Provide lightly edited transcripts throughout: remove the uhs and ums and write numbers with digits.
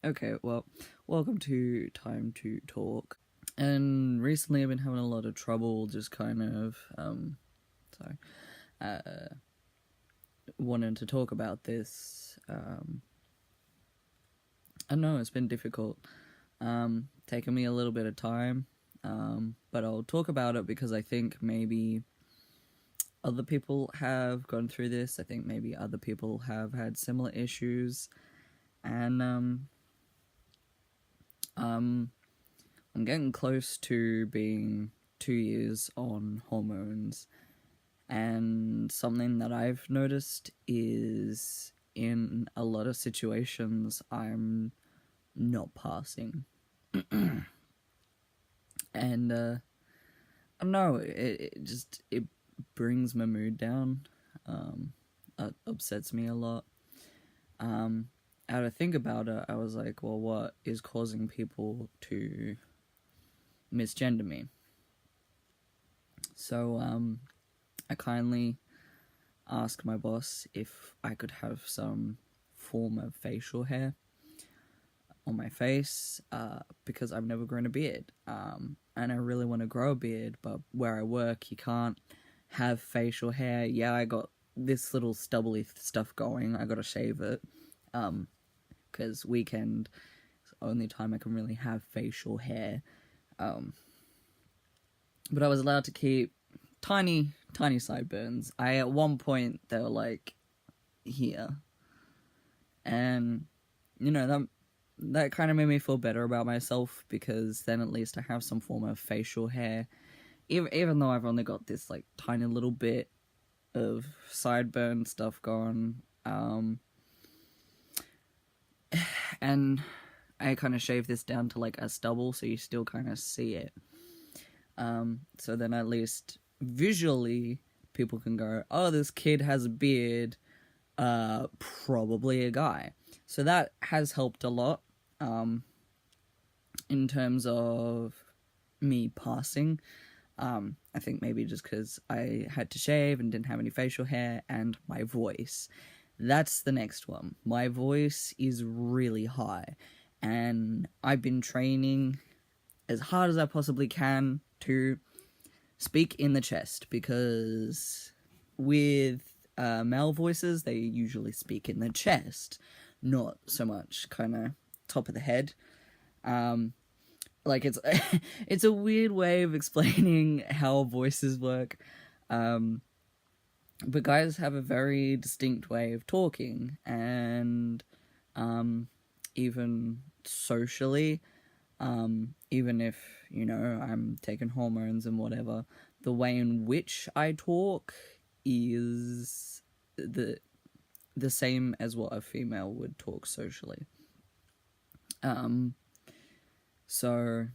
Okay, well, welcome to Time to Talk. And recently I've been having a lot of trouble just kind of, sorry, uh, wanting to talk about this. I know it's been difficult, taking me a little bit of time, but I'll talk about it because I think maybe other people have gone through this. I think maybe other people have had similar issues, and, um, I'm getting close to being 2 years on hormones, and something that I've noticed is in a lot of situations I'm not passing. And I don't know, it brings my mood down. It upsets me a lot. I had to think about it. I was like, well, what is causing people to misgender me? So I kindly asked my boss if I could have some form of facial hair on my face, because I've never grown a beard, and I really want to grow a beard, but where I work you can't have facial hair. Yeah, I got this little stubbly stuff going. I gotta shave it, because weekend is the only time I can really have facial hair. But I was allowed to keep tiny sideburns. At one point they were like here, and that kind of made me feel better about myself, because then at least I have some form of facial hair, even though I've only got this like tiny little bit of sideburn stuff going. And I kind of shave this down to like a stubble, so you still kind of see it. So then at least visually people can go, oh, this kid has a beard, probably a guy. So that has helped a lot, in terms of me passing. I think maybe just because I had to shave and didn't have any facial hair, and my voice. That's the next one. My voice is really high, and I've been training as hard as I possibly can to speak in the chest, because with male voices, they usually speak in the chest, not so much kind of top of the head. Like it's it's a weird way of explaining how voices work. But guys have a very distinct way of talking, and even socially, even if I'm taking hormones and whatever, the way in which I talk is the same as what a female would talk socially. So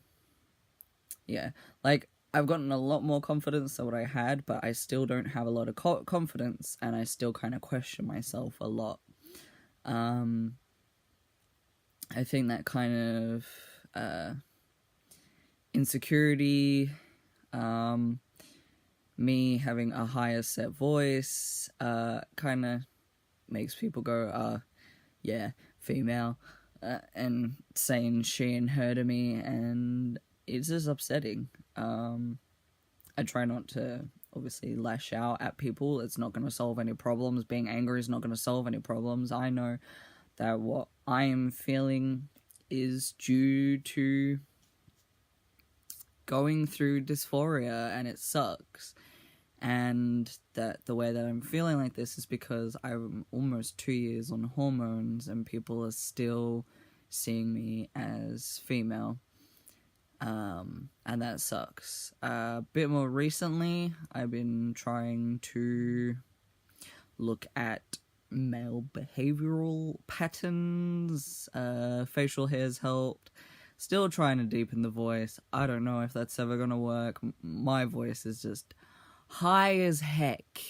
yeah, like I've gotten a lot more confidence than what I had, but I still don't have a lot of confidence, and I still kind of question myself a lot. I think that kind of insecurity, me having a higher set voice, kind of makes people go, yeah, female, and saying she and her to me, and it's just upsetting. I try not to obviously lash out at people. It's not going to solve any problems. Being angry is not going to solve any problems. I know that what I am feeling is due to going through dysphoria, and it sucks. And that the way that I'm feeling like this is because I'm almost 2 years on hormones, and people are still seeing me as female. And that sucks. A bit more recently, I've been trying to look at male behavioral patterns. Facial hair's helped. Still trying to deepen the voice. I don't know if that's ever gonna work. My voice is just high as heck.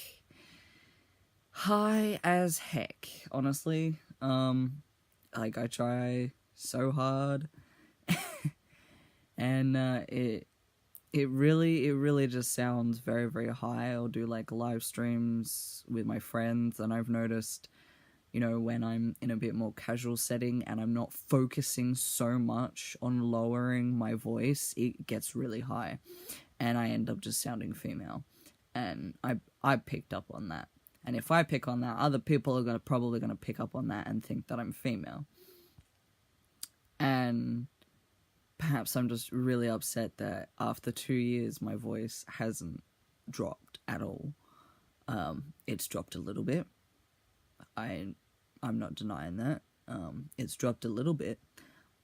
High as heck, honestly. Like, I try so hard. And it really just sounds very, very high. I'll do like live streams with my friends, and I've noticed you know, when I'm in a bit more casual setting and I'm not focusing so much on lowering my voice, it gets really high and I end up just sounding female. And I picked up on that. And if I pick on that, other people are probably gonna pick up on that and think that I'm female. And perhaps I'm just really upset that after 2 years my voice hasn't dropped at all. It's dropped a little bit. I'm not denying that. It's dropped a little bit,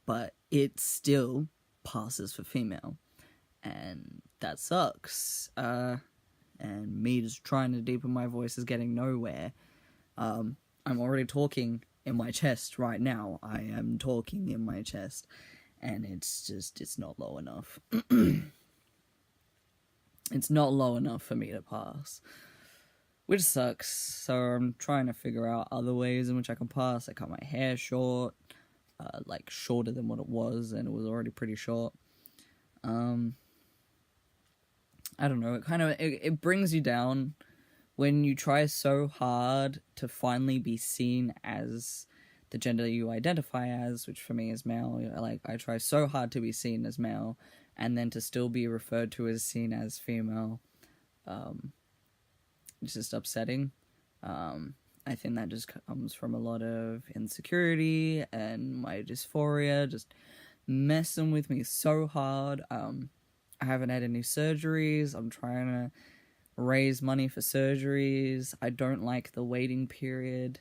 but it still passes for female. And that sucks. And me just trying to deepen my voice is getting nowhere. I'm already talking in my chest right now. I am talking in my chest. And it's not low enough. It's not low enough for me to pass. Which sucks. So I'm trying to figure out other ways in which I can pass. I cut my hair short. Like shorter than what it was. And it was already pretty short. I don't know, it brings you down when you try so hard to finally be seen as the gender you identify as, which for me is male. Like, I try so hard to be seen as male, and then to still be referred to as seen as female. It's just upsetting. I think that just comes from a lot of insecurity and my dysphoria just messing with me so hard. I haven't had any surgeries. I'm trying to raise money for surgeries. I don't like the waiting period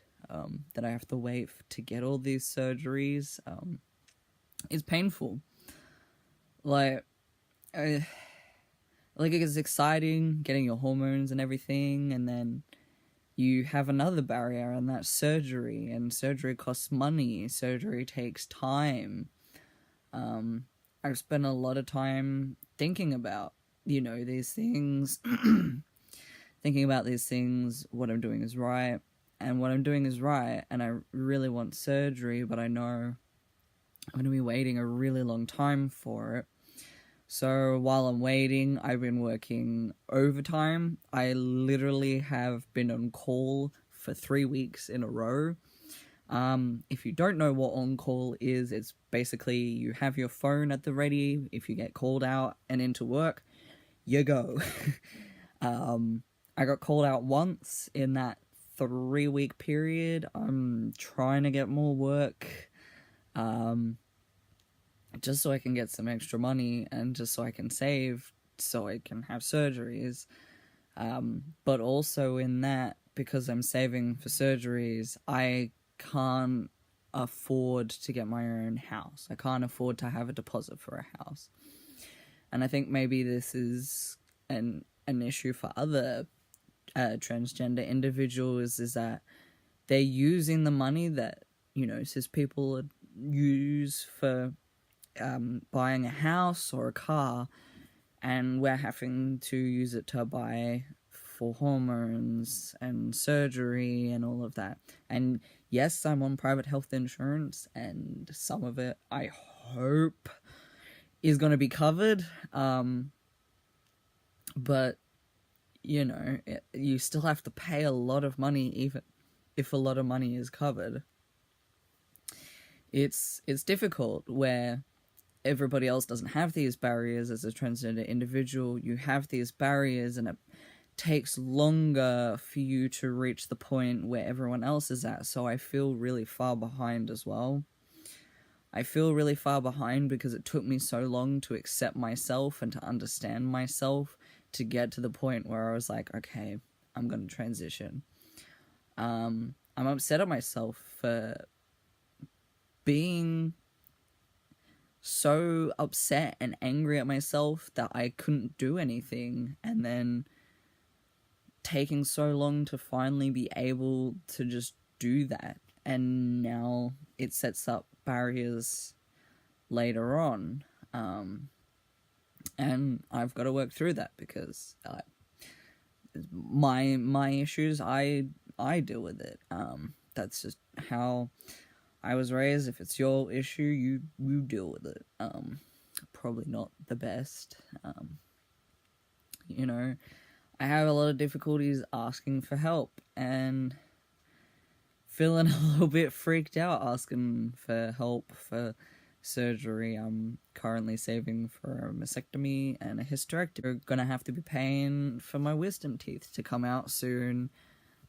that I have to wait to get all these surgeries. It's painful. Like it's exciting getting your hormones and everything, and then you have another barrier, and that's surgery. And surgery costs money. Surgery takes time. I've spent a lot of time thinking about, you know, these things, thinking about these things, what I'm doing is right, and what I'm doing is right, and I really want surgery, but I know I'm going to be waiting a really long time for it. So while I'm waiting, I've been working overtime. I literally have been on call for 3 weeks in a row. If you don't know what on-call is, it's basically you have your phone at the ready. If you get called out and into work, you go. I got called out once in that 3-week period. I'm trying to get more work, just so I can get some extra money and just so I can save, so I can have surgeries. But also in that, because I'm saving for surgeries, I can't afford to get my own house. I can't afford to have a deposit for a house. And I think maybe this is an issue for other transgender individuals, is that they're using the money that, you know, cis people use for buying a house or a car, and we're having to use it to buy for hormones and surgery and all of that. And yes, I'm on private health insurance, and some of it, I hope, is going to be covered. But, you know, you still have to pay a lot of money, even if a lot of money is covered. It's difficult where everybody else doesn't have these barriers. As a transgender individual, you have these barriers, and it takes longer for you to reach the point where everyone else is at. So I feel really far behind as well. I feel really far behind because it took me so long to accept myself and to understand myself to get to the point where I was like, okay, I'm going to transition. I'm upset at myself for being so upset and angry at myself that I couldn't do anything, and then taking so long to finally be able to just do that. And now it sets up barriers later on. And I've got to work through that because my issues, I deal with it. That's just how I was raised. If it's your issue, you deal with it. Probably not the best. You know, I have a lot of difficulties asking for help, and feeling a little bit freaked out, asking for help for surgery. I'm currently saving for a mastectomy and a hysterectomy. We're gonna have to be paying for my wisdom teeth to come out soon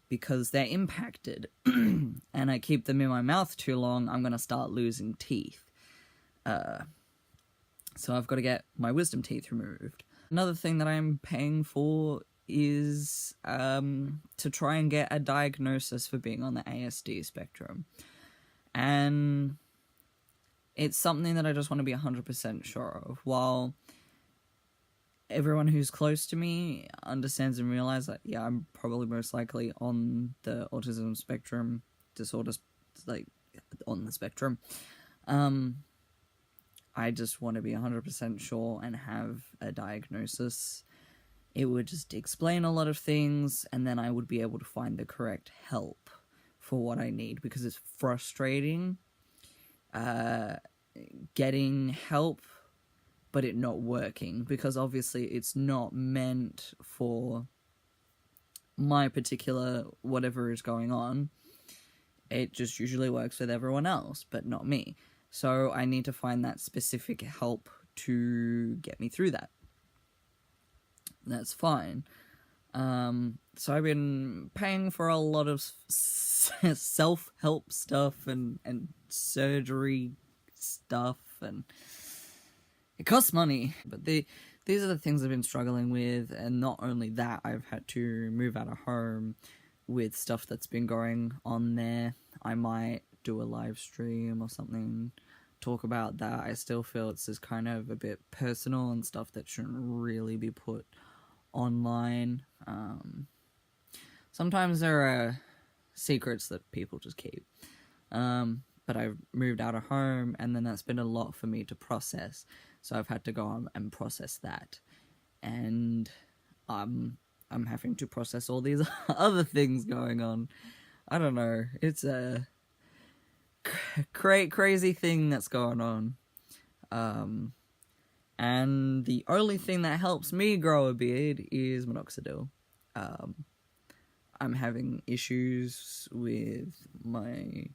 because they're impacted. And I keep them in my mouth too long, I'm gonna start losing teeth. So I've got to get my wisdom teeth removed. Another thing that I'm paying for is to try and get a diagnosis for being on the ASD spectrum. And it's something that I just want to be 100% sure of. While everyone who's close to me understands and realizes that, yeah, I'm probably most likely on the autism spectrum disorders, like, on the spectrum. I just want to be 100% sure and have a diagnosis. It would just explain a lot of things, and then I would be able to find the correct help for what I need, because it's frustrating getting help but it not working, because obviously it's not meant for my particular whatever is going on. It just usually works with everyone else, but not me. So I need to find that specific help to get me through that. That's fine. So I've been paying for a lot of self-help stuff and surgery stuff, and it costs money. But these are the things I've been struggling with, and not only that, I've had to move out of home with stuff that's been going on there. I might do a live stream or something, talk about that. I still feel it's just kind of a bit personal and stuff that shouldn't really be put online. Sometimes there are secrets that people just keep. But I've moved out of home, and then that's been a lot for me to process. So I've had to go on and process that. And I'm having to process all these other things going on. I don't know. It's a crazy thing that's going on. And the only thing that helps me grow a beard is minoxidil. I'm having issues with my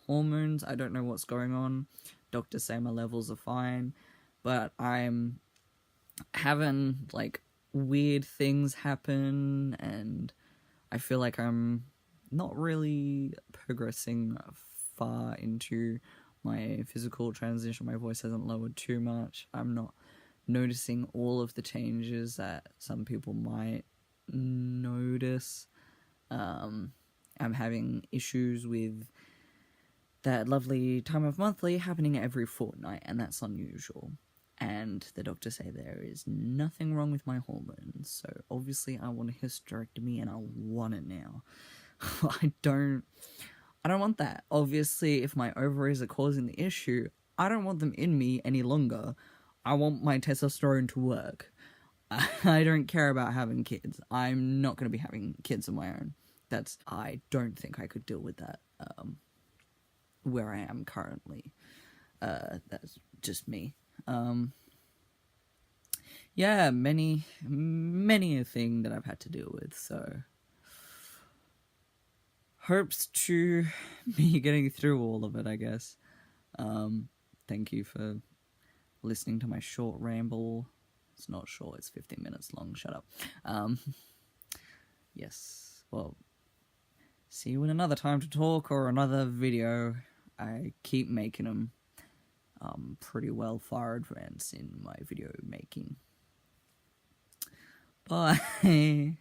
hormones. I don't know what's going on. Doctors say my levels are fine, but I'm having, like, weird things happen, and I feel like I'm not really progressing far into my physical transition. My voice hasn't lowered too much. I'm not noticing all of the changes that some people might notice. I'm having issues with that lovely time of monthly happening every fortnight, and that's unusual. And the doctors say there is nothing wrong with my hormones, so obviously I want a hysterectomy, and I want it now. I don't want that. Obviously, if my ovaries are causing the issue, I don't want them in me any longer. I want my testosterone to work. I don't care about having kids. I'm not going to be having kids of my own. I don't think I could deal with that, where I am currently. That's just me. Yeah, many a thing that I've had to deal with, so hopes to me getting through all of it, I guess. Thank you for listening to my short ramble. It's not short, it's 15 minutes long, shut up. Yes, well, see you in another time to talk or another video. I keep making them. Pretty well far advanced in my video making. Bye.